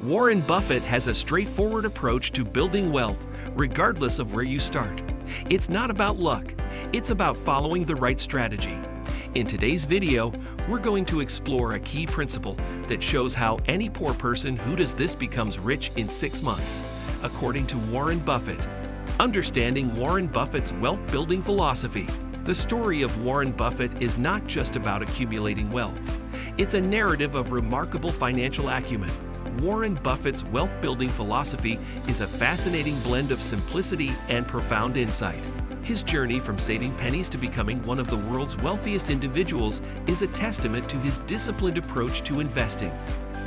Warren Buffett has a straightforward approach to building wealth, regardless of where you start. It's not about luck, it's about following the right strategy. In today's video, we're going to explore a key principle that shows how any poor person who does this becomes rich in 6 months, according to Warren Buffett. Understanding Warren Buffett's wealth-building philosophy. The story of Warren Buffett is not just about accumulating wealth. It's a narrative of remarkable financial acumen. Warren Buffett's wealth-building philosophy is a fascinating blend of simplicity and profound insight. His journey from saving pennies to becoming one of the world's wealthiest individuals is a testament to his disciplined approach to investing.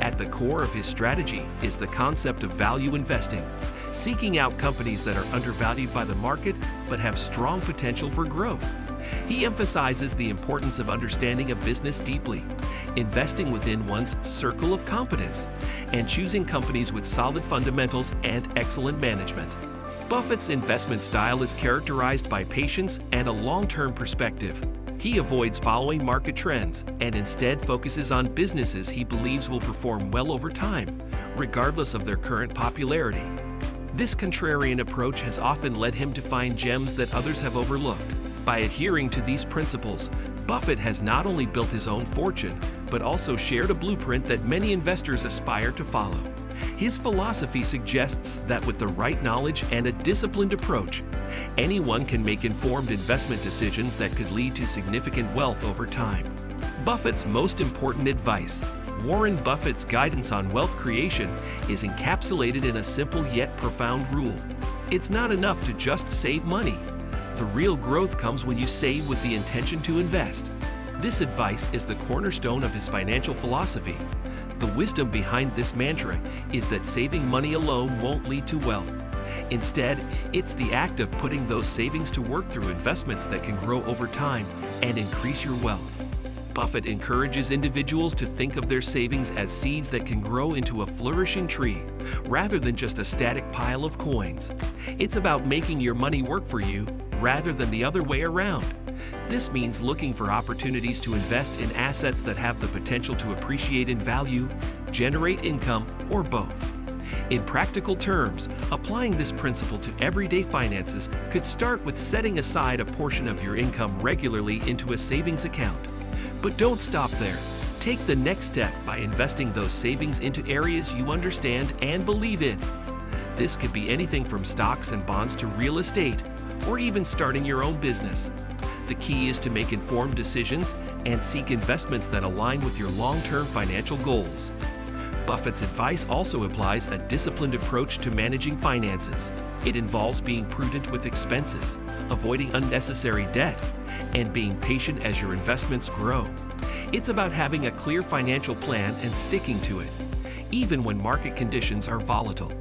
At the core of his strategy is the concept of value investing, seeking out companies that are undervalued by the market but have strong potential for growth. He emphasizes the importance of understanding a business deeply, investing within one's circle of competence, and choosing companies with solid fundamentals and excellent management. Buffett's investment style is characterized by patience and a long-term perspective. He avoids following market trends and instead focuses on businesses he believes will perform well over time, regardless of their current popularity. This contrarian approach has often led him to find gems that others have overlooked. By adhering to these principles, Buffett has not only built his own fortune, but also shared a blueprint that many investors aspire to follow. His philosophy suggests that with the right knowledge and a disciplined approach, anyone can make informed investment decisions that could lead to significant wealth over time. Buffett's most important advice. Warren Buffett's guidance on wealth creation is encapsulated in a simple yet profound rule. It's not enough to just save money. The real growth comes when you save with the intention to invest. This advice is the cornerstone of his financial philosophy. The wisdom behind this mantra is that saving money alone won't lead to wealth. Instead, it's the act of putting those savings to work through investments that can grow over time and increase your wealth. Buffett encourages individuals to think of their savings as seeds that can grow into a flourishing tree, rather than just a static pile of coins. It's about making your money work for you, rather than the other way around. This means looking for opportunities to invest in assets that have the potential to appreciate in value, generate income, or both. In practical terms, applying this principle to everyday finances could start with setting aside a portion of your income regularly into a savings account. But don't stop there. Take the next step by investing those savings into areas you understand and believe in. This could be anything from stocks and bonds to real estate, or even starting your own business. The key is to make informed decisions and seek investments that align with your long-term financial goals. Buffett's advice also applies a disciplined approach to managing finances. It involves being prudent with expenses, avoiding unnecessary debt, and being patient as your investments grow. It's about having a clear financial plan and sticking to it, even when market conditions are volatile.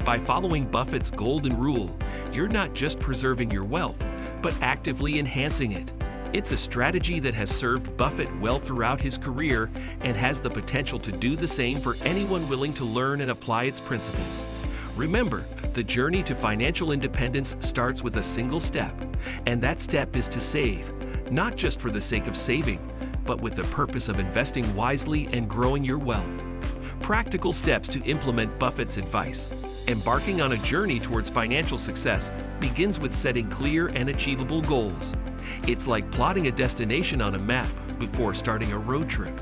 By following Buffett's golden rule, you're not just preserving your wealth, but actively enhancing it. It's a strategy that has served Buffett well throughout his career and has the potential to do the same for anyone willing to learn and apply its principles. Remember, the journey to financial independence starts with a single step, and that step is to save, not just for the sake of saving, but with the purpose of investing wisely and growing your wealth. Practical steps to implement Buffett's advice. Embarking on a journey towards financial success begins with setting clear and achievable goals. It's like plotting a destination on a map before starting a road trip.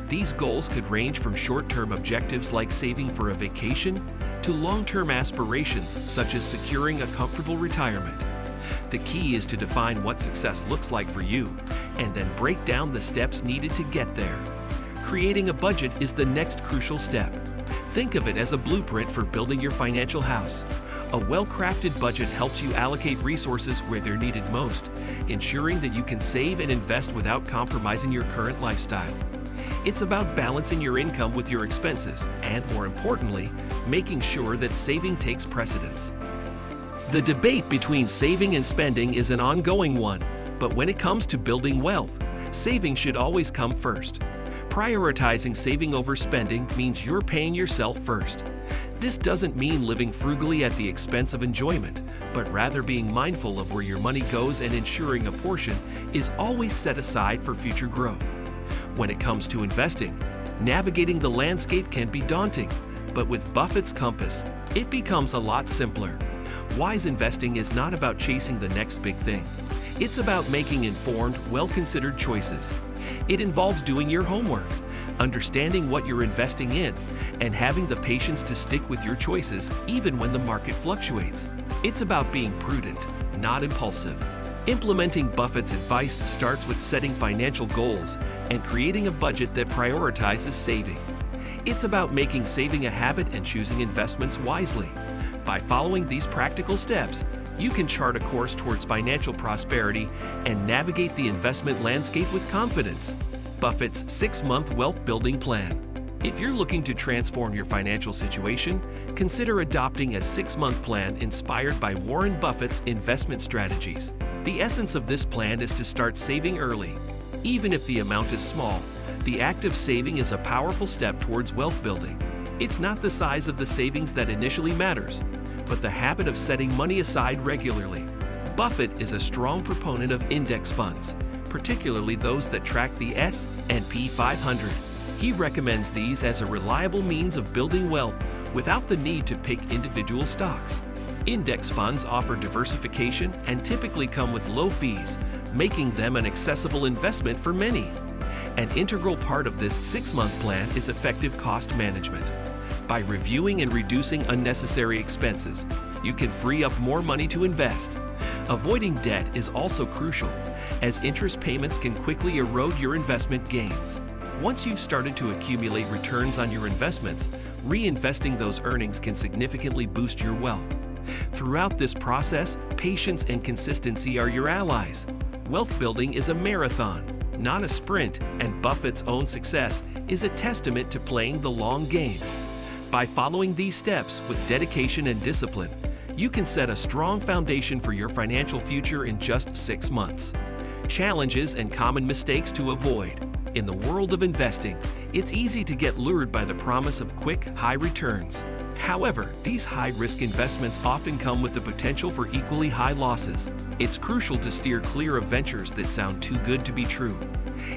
These goals could range from short-term objectives like saving for a vacation to long-term aspirations such as securing a comfortable retirement. The key is to define what success looks like for you and then break down the steps needed to get there. Creating a budget is the next crucial step. Think of it as a blueprint for building your financial house. A well-crafted budget helps you allocate resources where they're needed most, ensuring that you can save and invest without compromising your current lifestyle. It's about balancing your income with your expenses and, more importantly, making sure that saving takes precedence. The debate between saving and spending is an ongoing one, but when it comes to building wealth, saving should always come first. Prioritizing saving over spending means you're paying yourself first. This doesn't mean living frugally at the expense of enjoyment, but rather being mindful of where your money goes and ensuring a portion is always set aside for future growth. When it comes to investing, navigating the landscape can be daunting. But with Buffett's compass, it becomes a lot simpler. Wise investing is not about chasing the next big thing. It's about making informed, well-considered choices. It involves doing your homework, understanding what you're investing in, and having the patience to stick with your choices even when the market fluctuates. It's about being prudent, not impulsive. Implementing Buffett's advice starts with setting financial goals and creating a budget that prioritizes saving. It's about making saving a habit and choosing investments wisely. By following these practical steps, you can chart a course towards financial prosperity and navigate the investment landscape with confidence. Buffett's 6-month wealth building plan. If you're looking to transform your financial situation, consider adopting a 6-month plan inspired by Warren Buffett's investment strategies. The essence of this plan is to start saving early. Even if the amount is small, the act of saving is a powerful step towards wealth building. It's not the size of the savings that initially matters, but the habit of setting money aside regularly. Buffett is a strong proponent of index funds, particularly those that track the S&P 500. He recommends these as a reliable means of building wealth without the need to pick individual stocks. Index funds offer diversification and typically come with low fees, making them an accessible investment for many. An integral part of this 6-month plan is effective cost management. By reviewing and reducing unnecessary expenses, you can free up more money to invest. Avoiding debt is also crucial, as interest payments can quickly erode your investment gains. Once you've started to accumulate returns on your investments, reinvesting those earnings can significantly boost your wealth. Throughout this process, patience and consistency are your allies. Wealth building is a marathon, not a sprint, and Buffett's own success is a testament to playing the long game. By following these steps with dedication and discipline, you can set a strong foundation for your financial future in just 6 months. Challenges and common mistakes to avoid. In the world of investing, it's easy to get lured by the promise of quick, high returns. However, these high-risk investments often come with the potential for equally high losses. It's crucial to steer clear of ventures that sound too good to be true.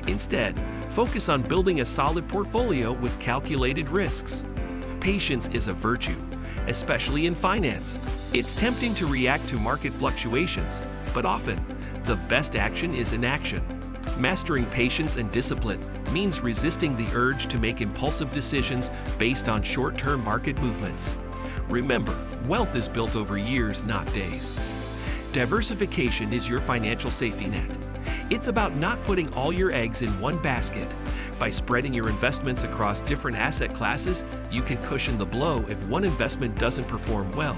Instead, focus on building a solid portfolio with calculated risks. Patience is a virtue, especially in finance. It's tempting to react to market fluctuations, but often, the best action is inaction. Mastering patience and discipline means resisting the urge to make impulsive decisions based on short-term market movements. Remember, wealth is built over years, not days. Diversification is your financial safety net. It's about not putting all your eggs in one basket. By spreading your investments across different asset classes, you can cushion the blow if one investment doesn't perform well.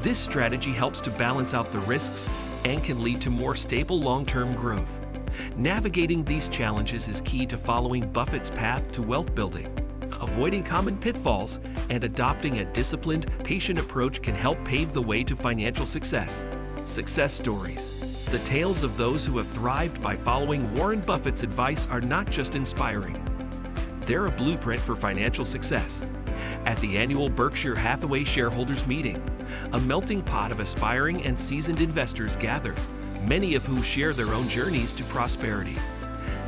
This strategy helps to balance out the risks and can lead to more stable long-term growth. Navigating these challenges is key to following Buffett's path to wealth building. Avoiding common pitfalls and adopting a disciplined, patient approach can help pave the way to financial success. Success stories. The tales of those who have thrived by following Warren Buffett's advice are not just inspiring. They're a blueprint for financial success. At the annual Berkshire Hathaway shareholders meeting, a melting pot of aspiring and seasoned investors gather, many of whom share their own journeys to prosperity.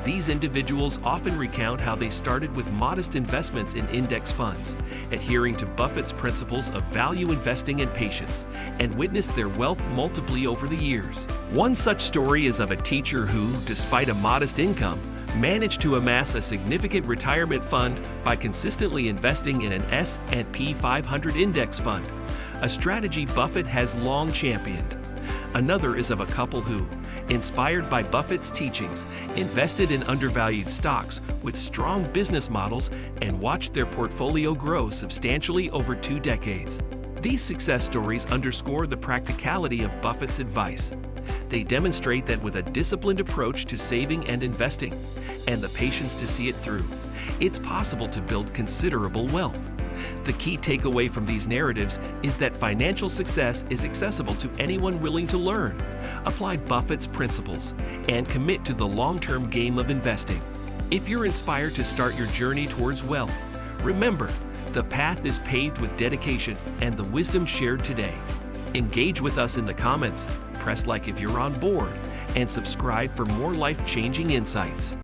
These individuals often recount how they started with modest investments in index funds, adhering to Buffett's principles of value investing and patience, and witnessed their wealth multiply over the years. One such story is of a teacher who, despite a modest income, managed to amass a significant retirement fund by consistently investing in an S&P 500 index fund, a strategy Buffett has long championed. Another is of a couple who, inspired by Buffett's teachings, invested in undervalued stocks with strong business models and watched their portfolio grow substantially over 2 decades. These success stories underscore the practicality of Buffett's advice. They demonstrate that with a disciplined approach to saving and investing, and the patience to see it through, it's possible to build considerable wealth. The key takeaway from these narratives is that financial success is accessible to anyone willing to learn, apply Buffett's principles, and commit to the long-term game of investing. If you're inspired to start your journey towards wealth, remember, the path is paved with dedication and the wisdom shared today. Engage with us in the comments, press like if you're on board, and subscribe for more life-changing insights.